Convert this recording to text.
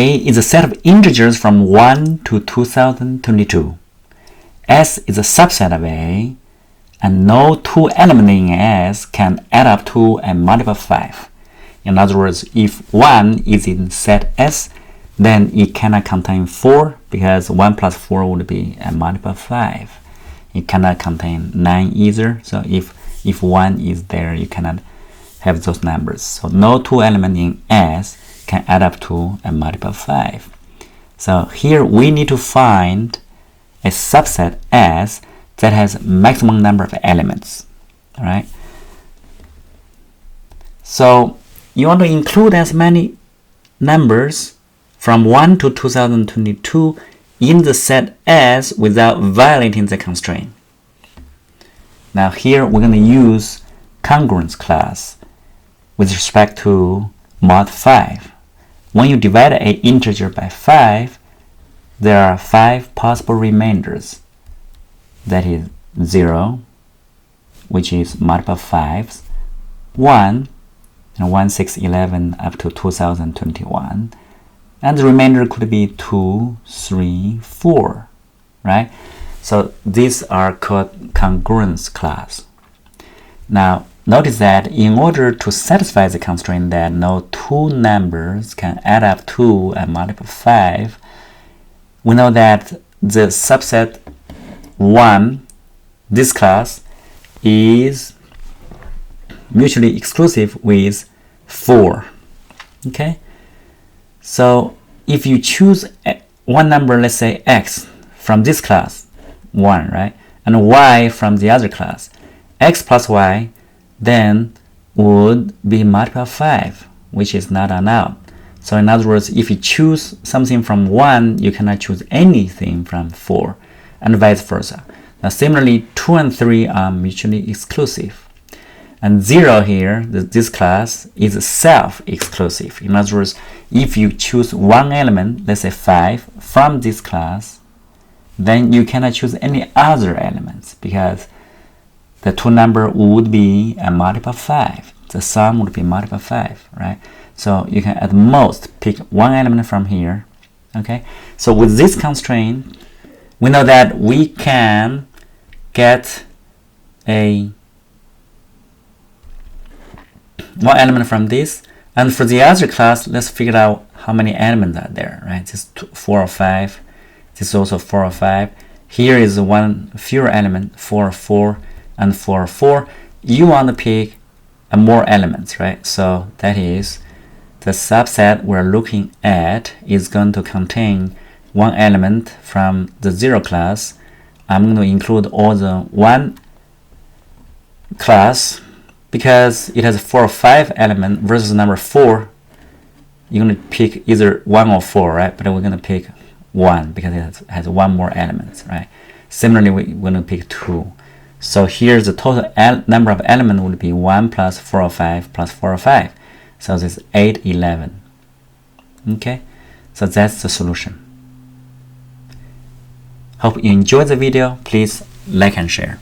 A is a set of integers from 1 to 2022. S is a subset of A, and no two elements in S can add up to a multiple of 5. In other words, if 1 is in set S, then it cannot contain 4 because 1 plus 4 would be a multiple of 5. It cannot contain 9 either, so if 1 is there, you cannot have those numbers. So no two elements in S can add up to a multiple of 5. So here we need to find a subset S that has maximum number of elements. All right. So you want to include as many numbers from 1 to 2022 in the set S without violating the constraint. Now here we're going to use congruence class with respect to mod 5. When you divide an integer by 5, there are 5 possible remainders. That is 0, which is multiple of 5s, 1, and 1, 6, 11 up to 2021. And the remainder could be 2, 3, 4, right? So these are called congruence class. Now, notice that in order to satisfy the constraint that no two numbers can add up to a multiple of 5, we know that the subset 1, this class, is mutually exclusive with 4. Okay? So if you choose one number, let's say x, from this class, 1, right? And y from the other class, x plus y then would be multiple of 5, which is not allowed. So in other words, if you choose something from 1, you cannot choose anything from 4, and vice versa. Now similarly, 2 and 3 are mutually exclusive. And 0 here, this class, is self-exclusive. In other words, if you choose one element, let's say 5, from this class, then you cannot choose any other elements because the two number would be a multiple of 5. The sum would be multiple of 5, right? So you can at most pick one element from here, okay? So with this constraint, we know that we can get one element from this, and for the other class, let's figure out how many elements are there, right? This is 4 or 5. This is also 4 or 5. Here is one fewer element, 4 or 4, and 4 or 4. You want to pick more elements, right? So that is the subset we're looking at is going to contain one element from the 0 class. I'm going to include all the 1 class because it has 4 or 5 element versus number 4. You're going to pick either 1 or 4, right? But we're going to pick 1 because it has one more element, right? Similarly, we're going to pick 2. So here's the total number of elements would be 1 plus 4 or 5 plus 4 or 5. So this is 8, 11. Okay, so that's the solution. Hope you enjoyed the video. Please like and share.